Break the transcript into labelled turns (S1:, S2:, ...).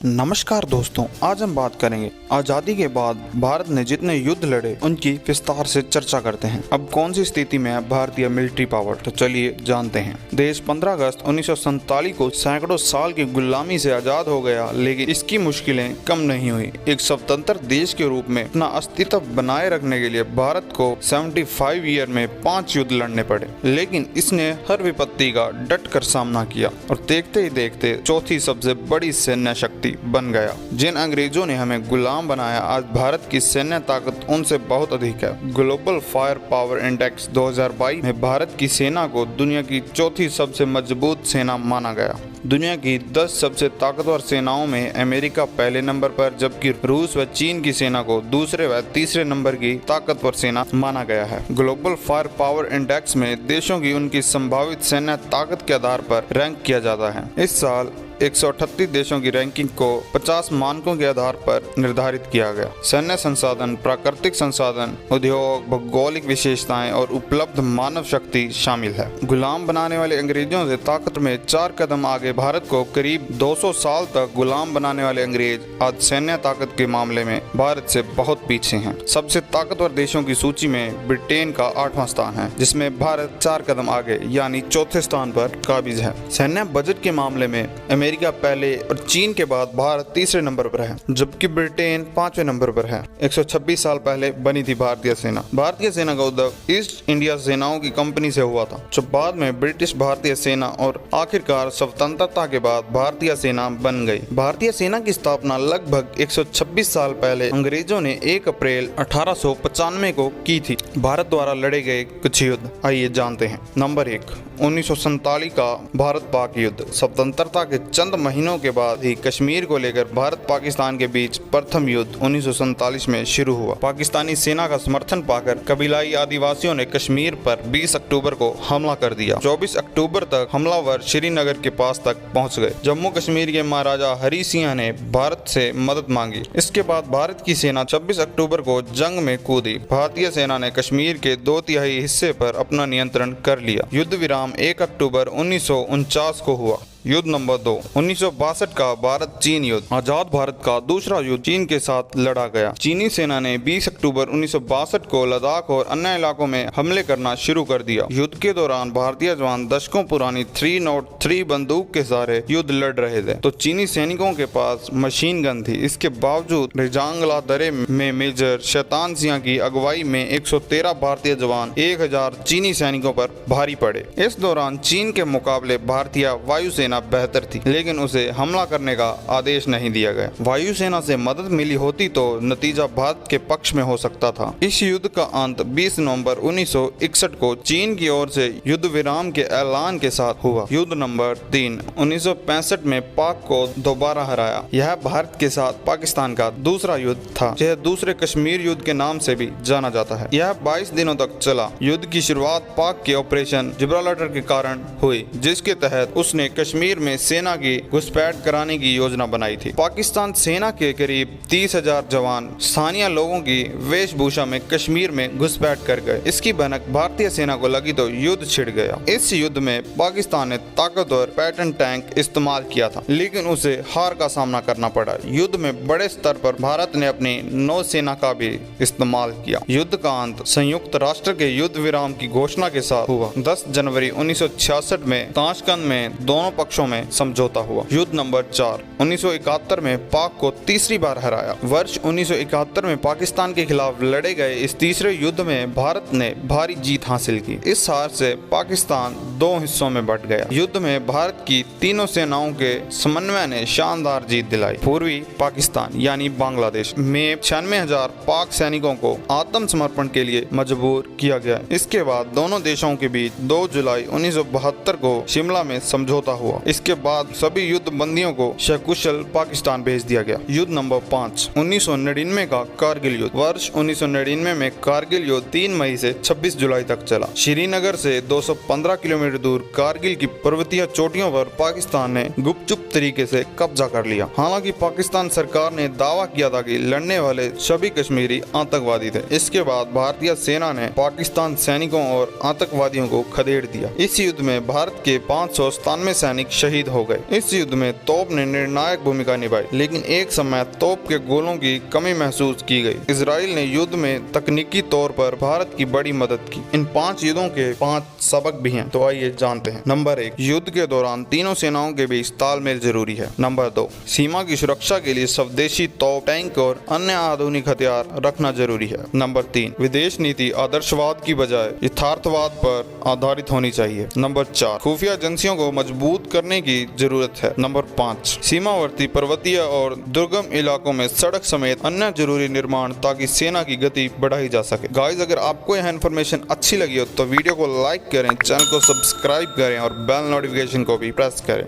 S1: नमस्कार दोस्तों, आज हम बात करेंगे आजादी के बाद भारत ने जितने युद्ध लड़े उनकी विस्तार से चर्चा करते हैं। अब कौन सी स्थिति में है भारतीय मिलिट्री पावर, तो चलिए जानते हैं। देश 15 अगस्त 1947 को सैकड़ों साल की गुलामी से आजाद हो गया, लेकिन इसकी मुश्किलें कम नहीं हुई। एक स्वतंत्र देश के रूप में अपना अस्तित्व बनाए रखने के लिए भारत को 75 ईयर में 5 युद्ध लड़ने पड़े, लेकिन इसने हर विपत्ति का डट कर सामना किया और देखते ही देखते चौथी सबसे बड़ी सैन्य शक्ति बन गया। जिन अंग्रेजों ने हमें गुलाम बनाया, आज भारत की सैन्य ताकत उनसे बहुत अधिक है। ग्लोबल फायर पावर इंडेक्स 2022 में भारत की सेना को दुनिया की चौथी सबसे मजबूत सेना माना गया। दुनिया की 10 सबसे ताकतवर सेनाओं में अमेरिका पहले नंबर पर, जबकि रूस व चीन की सेना को दूसरे व तीसरे नंबर की ताकतवर सेना माना गया है। ग्लोबल फायर पावर इंडेक्स में देशों की उनकी संभावित सैन्य ताकत के आधार पर रैंक किया जाता है। इस साल 138 देशों की रैंकिंग को 50 मानकों के आधार पर निर्धारित किया गया। सैन्य संसाधन, प्राकृतिक संसाधन, उद्योग, भौगोलिक विशेषताएं और उपलब्ध मानव शक्ति शामिल है। गुलाम बनाने वाले अंग्रेजों से ताकत में 4 कदम आगे भारत को करीब 200 साल तक गुलाम बनाने वाले अंग्रेज आज सैन्य ताकत के मामले में भारत से बहुत पीछे हैं। सबसे ताकतवर देशों की सूची में ब्रिटेन का 8वां स्थान है, जिसमें भारत 4 कदम आगे यानी चौथे स्थान पर काबिज है। सैन्य बजट के मामले में अमेरिका पहले और चीन के बाद भारत तीसरे नंबर पर है, जबकि ब्रिटेन 5वें नंबर पर है। 126 साल पहले बनी थी भारतीय सेना। भारतीय सेना का उद्भव ईस्ट इंडिया सेनाओं की कंपनी से हुआ था, जो बाद में ब्रिटिश भारतीय सेना और आखिरकार स्वतंत्रता के बाद भारतीय सेना बन गई। भारतीय सेना की स्थापना लगभग 126 साल पहले अंग्रेजों ने 1 अप्रैल 1895 को की थी। भारत द्वारा लड़े गए कुछ युद्ध आइए जानते हैं। नंबर 1, 1947 का भारत पाक युद्ध। स्वतंत्रता के चंद महीनों के बाद ही कश्मीर को लेकर भारत पाकिस्तान के बीच प्रथम युद्ध 1947 में शुरू हुआ। पाकिस्तानी सेना का समर्थन पाकर कबीलाई आदिवासियों ने कश्मीर पर 20 अक्टूबर को हमला कर दिया। 24 अक्टूबर तक हमलावर श्रीनगर के पास तक पहुंच गए। जम्मू कश्मीर के महाराजा हरि सिंह ने भारत से मदद मांगी। इसके बाद भारत की सेना 26 अक्टूबर को जंग में कूदी। भारतीय सेना ने कश्मीर के 2/3 हिस्से पर अपना नियंत्रण कर लिया। युद्ध विराम 1 अक्टूबर 1949 को हुआ। युद्ध नंबर 2, 1962 का भारत चीन युद्ध। आजाद भारत का दूसरा युद्ध चीन के साथ लड़ा गया। चीनी सेना ने 20 अक्टूबर 1962 को लद्दाख और अन्य इलाकों में हमले करना शुरू कर दिया। युद्ध के दौरान भारतीय जवान दशकों पुरानी 303 बंदूक के सहारे युद्ध लड़ रहे थे, तो चीनी सैनिकों के पास मशीन गन थी। इसके बावजूद रिजांगला दरे में मेजर शैतान सिंह की अगुवाई में 113 भारतीय जवान 1000 चीनी सैनिकों पर भारी पड़े। इस दौरान चीन के मुकाबले भारतीय वायुसेना बेहतर थी, लेकिन उसे हमला करने का आदेश नहीं दिया गया। वायुसेना से मदद मिली होती तो नतीजा भारत के पक्ष में हो सकता था। इस युद्ध का अंत 20 नवंबर 1961 को चीन की ओर से युद्ध विराम के ऐलान के साथ हुआ। युद्ध नंबर 3, 1965 में पाक को दोबारा हराया। यह भारत के साथ पाकिस्तान का दूसरा युद्ध था। यह दूसरे कश्मीर युद्ध के नाम से भी जाना जाता है। यह 22 दिनों तक चला। युद्ध की शुरुआत पाक के ऑपरेशन जिब्राल्टर के कारण हुई, जिसके तहत उसने कश्मीर में सेना की घुसपैठ कराने की योजना बनाई थी। पाकिस्तान सेना के करीब 30,000 जवान स्थानीय लोगों की वेशभूषा में कश्मीर में घुसपैठ कर गए। इसकी भनक भारतीय सेना को लगी तो युद्ध छिड़ गया। इस युद्ध में पाकिस्तान ने ताकतवर पैटर्न टैंक इस्तेमाल किया था, लेकिन उसे हार का सामना करना पड़ा। युद्ध में बड़े स्तर पर भारत ने अपनी नौसेना का भी इस्तेमाल किया। युद्ध का अंत संयुक्त राष्ट्र के युद्ध विराम की घोषणा के साथ हुआ। 10 जनवरी 1966 में ताशकंद में दोनों पक्षों में समझौता हुआ। युद्ध नंबर 4, 1971 में पाक को तीसरी बार हराया। वर्ष 1971 में पाकिस्तान के खिलाफ लड़े गए इस तीसरे युद्ध में भारत ने भारी जीत हासिल की। इस हार से पाकिस्तान 2 हिस्सों में बंट गया। युद्ध में भारत की तीनों सेनाओं के समन्वय ने शानदार जीत दिलाई। पूर्वी पाकिस्तान यानी बांग्लादेश में 96,000 पाक सैनिकों को आत्मसमर्पण के लिए मजबूर किया गया। इसके बाद दोनों देशों के बीच 2 जुलाई 1972 को शिमला में समझौता हुआ। इसके बाद सभी युद्ध बंदियों को सकुशल पाकिस्तान भेज दिया गया। युद्ध नंबर 5, 1999 का कारगिल युद्ध। वर्ष 1999 में कारगिल युद्ध 3 मई से 26 जुलाई तक चला। श्रीनगर से 215 किलोमीटर दूर कारगिल की पर्वतीय चोटियों पर पाकिस्तान ने गुपचुप तरीके से कब्जा कर लिया। हालांकि पाकिस्तान सरकार ने दावा किया था कि लड़ने वाले सभी कश्मीरी आतंकवादी थे। इसके बाद भारतीय सेना ने पाकिस्तान सैनिकों और आतंकवादियों को खदेड़ दिया। इस युद्ध में भारत के 597 सैनिक शहीद हो गए। इस युद्ध में तोप ने निर्णायक भूमिका निभाई, लेकिन एक समय तोप के गोलों की कमी महसूस की गई। इजराइल ने युद्ध में तकनीकी तौर पर भारत की बड़ी मदद की। इन 5 युद्धों के 5 सबक भी हैं, तो आइए जानते हैं। नंबर 1, युद्ध के दौरान तीनों सेनाओं के बीच तालमेल जरूरी है। नंबर 2, सीमा की सुरक्षा के लिए स्वदेशी तोप, टैंक और अन्य आधुनिक हथियार रखना जरूरी है। नंबर 3, विदेश नीति आदर्शवाद की बजाय यथार्थवाद पर आधारित होनी चाहिए। नंबर 4, खुफिया एजेंसियों को मजबूत करने की जरूरत है। नंबर 5, सीमावर्ती पर्वतीय और दुर्गम इलाकों में सड़क समेत अन्य जरूरी निर्माण ताकि सेना की गति बढ़ाई जा सके। गाइस, अगर आपको यह इन्फॉर्मेशन अच्छी लगी हो तो वीडियो को लाइक करें, चैनल को सब्सक्राइब करें और बेल नोटिफिकेशन को भी प्रेस करें।